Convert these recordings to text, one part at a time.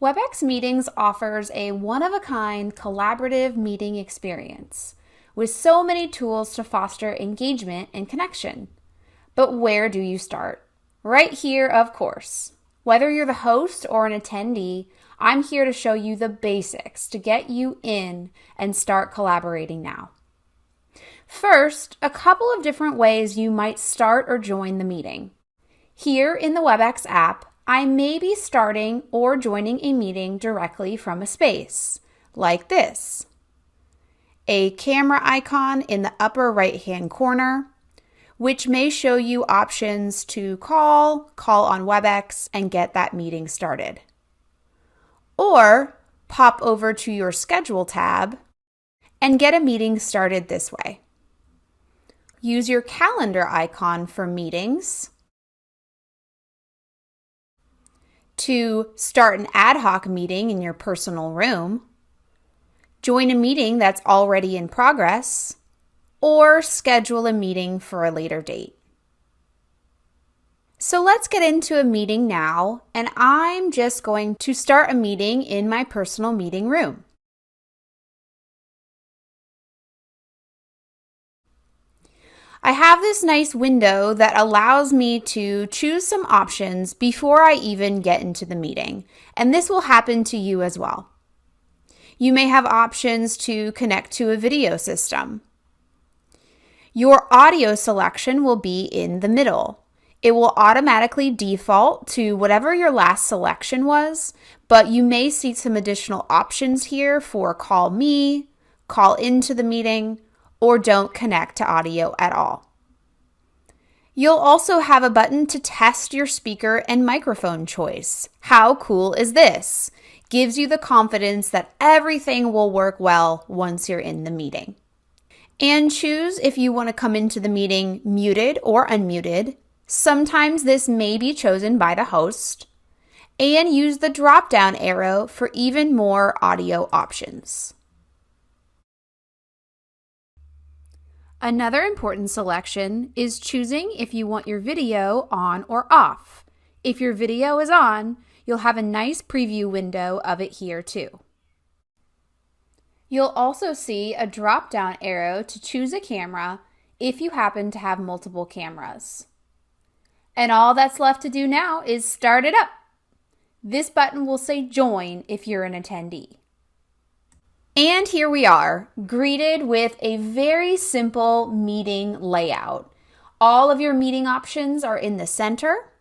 Webex Meetings offers a one-of-a-kind collaborative meeting experience with so many tools to foster engagement and connection. But where do you start? Right here, of course. Whether you're the host or an attendee, I'm here to show you the basics to get you in and start collaborating now. First, a couple of different ways you might start or join the meeting. Here in the Webex app, I may be starting or joining a meeting directly from a space, like this. A camera icon in the upper right-hand corner, which may show you options to call on Webex, and get that meeting started. Or pop over to your Schedule tab and get a meeting started this way. Use your calendar icon for meetings to start an ad hoc meeting in your personal room, join a meeting that's already in progress, or schedule a meeting for a later date. So let's get into a meeting now, and I'm just going to start a meeting in my personal meeting room. I have this nice window that allows me to choose some options before I even get into the meeting, and this will happen to you as well. You may have options to connect to a video system. Your audio selection will be in the middle. It will automatically default to whatever your last selection was, but you may see some additional options here for call me, call into the meeting, or don't connect to audio at all. You'll also have a button to test your speaker and microphone choice. How cool is this? Gives you the confidence that everything will work well once you're in the meeting. And choose if you want to come into the meeting muted or unmuted. Sometimes this may be chosen by the host. And use the drop-down arrow for even more audio options. Another important selection is choosing if you want your video on or off. If your video is on, you'll have a nice preview window of it here too. You'll also see a drop-down arrow to choose a camera if you happen to have multiple cameras. And all that's left to do now is start it up. This button will say join if you're an attendee. And here we are, greeted with a very simple meeting layout. All of your meeting options are in the center,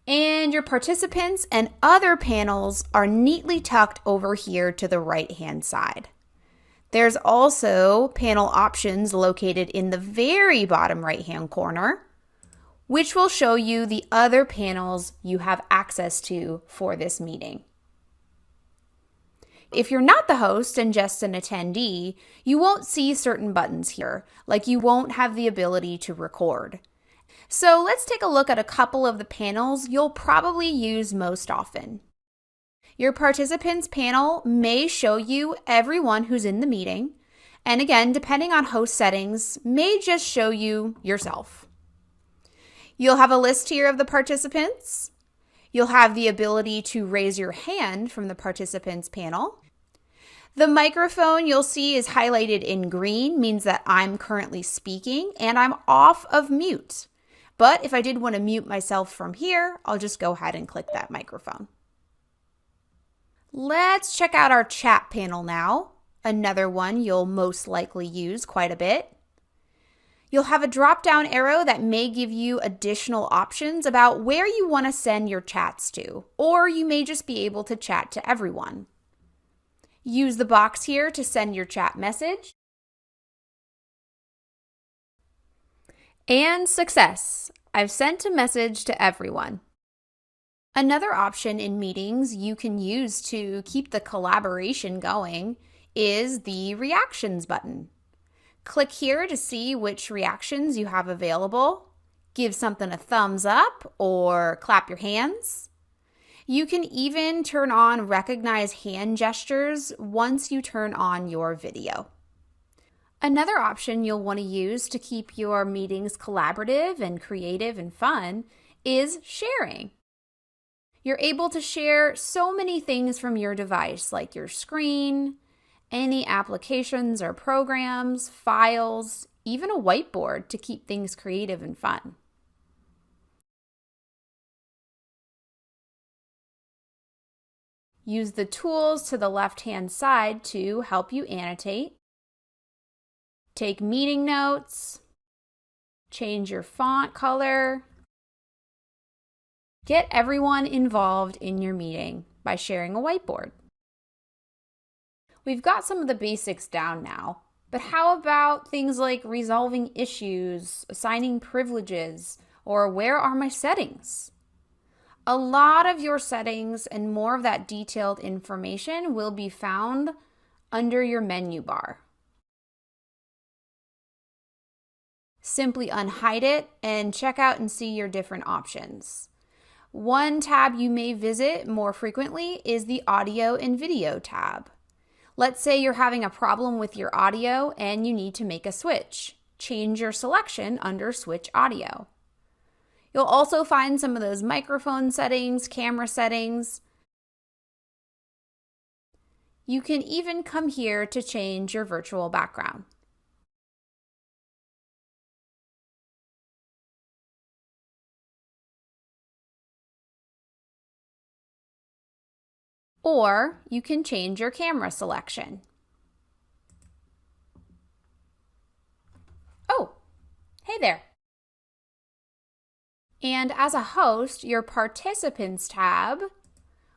and your participants and other panels are neatly tucked over here to the right-hand side. There's also panel options located in the very bottom right-hand corner, which will show you the other panels you have access to for this meeting. If you're not the host and just an attendee, you won't see certain buttons here, like you won't have the ability to record. So let's take a look at a couple of the panels you'll probably use most often. Your participants panel may show you everyone who's in the meeting, and again, depending on host settings, may just show you yourself. You'll have a list here of the participants. You'll have the ability to raise your hand from the participants panel. The microphone you'll see is highlighted in green, means that I'm currently speaking and I'm off of mute. But if I did want to mute myself from here, I'll just go ahead and click that microphone. Let's check out our chat panel now, another one you'll most likely use quite a bit. You'll have a drop-down arrow that may give you additional options about where you want to send your chats to, or you may just be able to chat to everyone. Use the box here to send your chat message. And success! I've sent a message to everyone. Another option in meetings you can use to keep the collaboration going is the reactions button. Click here to see which reactions you have available. Give something a thumbs up or clap your hands. You can even turn on recognize hand gestures once you turn on your video. Another option you'll want to use to keep your meetings collaborative and creative and fun is sharing. You're able to share so many things from your device, like your screen, any applications or programs, files, even a whiteboard to keep things creative and fun. Use the tools to the left-hand side to help you annotate, take meeting notes, change your font color. Get everyone involved in your meeting by sharing a whiteboard. We've got some of the basics down now, but how about things like resolving issues, assigning privileges, or where are my settings? A lot of your settings and more of that detailed information will be found under your menu bar. Simply unhide it and check out and see your different options. One tab you may visit more frequently is the Audio and Video tab. Let's say you're having a problem with your audio and you need to make a switch. Change your selection under Switch Audio. You'll also find some of those microphone settings, camera settings. You can even come here to change your virtual background. Or you can change your camera selection. Oh, hey there. And as a host, your Participants tab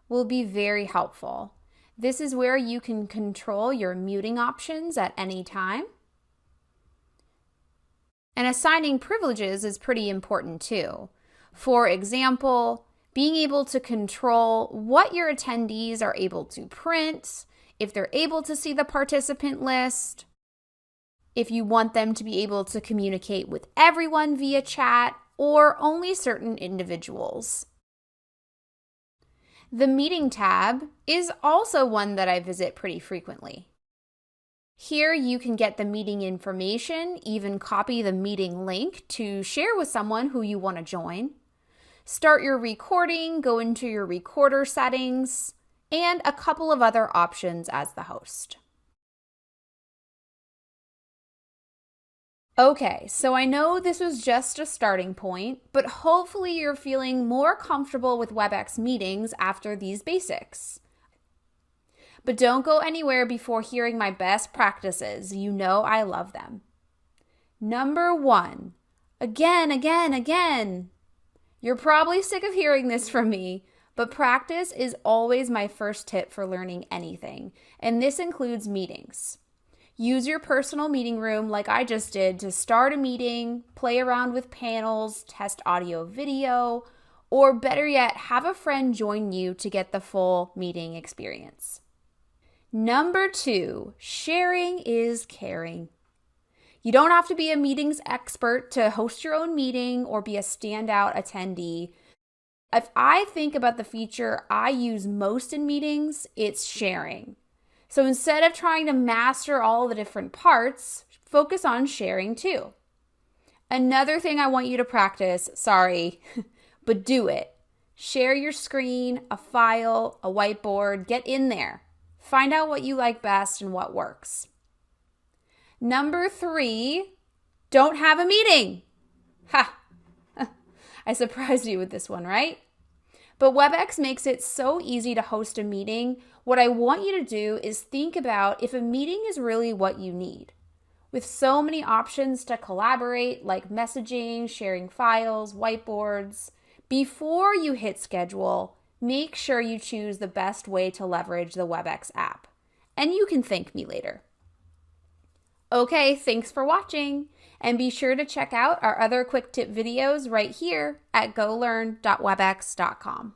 will be very helpful. This is where you can control your muting options at any time. And assigning privileges is pretty important too. For example, being able to control what your attendees are able to print, if they're able to see the participant list, if you want them to be able to communicate with everyone via chat, or only certain individuals. The Meeting tab is also one that I visit pretty frequently. Here you can get the meeting information, even copy the meeting link to share with someone who you want to join, start your recording, go into your recorder settings, and a couple of other options as the host. Okay, so I know this was just a starting point, but hopefully you're feeling more comfortable with Webex meetings after these basics. But don't go anywhere before hearing my best practices. You know I love them. Number 1, again. You're probably sick of hearing this from me, but practice is always my first tip for learning anything, and this includes meetings. Use your personal meeting room like I just did to start a meeting, play around with panels, test audio video, or better yet, have a friend join you to get the full meeting experience. Number 2, sharing is caring. You don't have to be a meetings expert to host your own meeting or be a standout attendee. If I think about the feature I use most in meetings, it's sharing. So instead of trying to master all the different parts, focus on sharing too. Another thing I want you to practice, sorry, but do it. Share your screen, a file, a whiteboard, get in there. Find out what you like best and what works. Number 3, don't have a meeting. Ha! I surprised you with this one, right? But Webex makes it so easy to host a meeting. What I want you to do is think about if a meeting is really what you need. With so many options to collaborate, like messaging, sharing files, whiteboards, before you hit schedule, make sure you choose the best way to leverage the Webex app. And you can thank me later. Okay, thanks for watching. And be sure to check out our other quick tip videos right here at golearn.webex.com.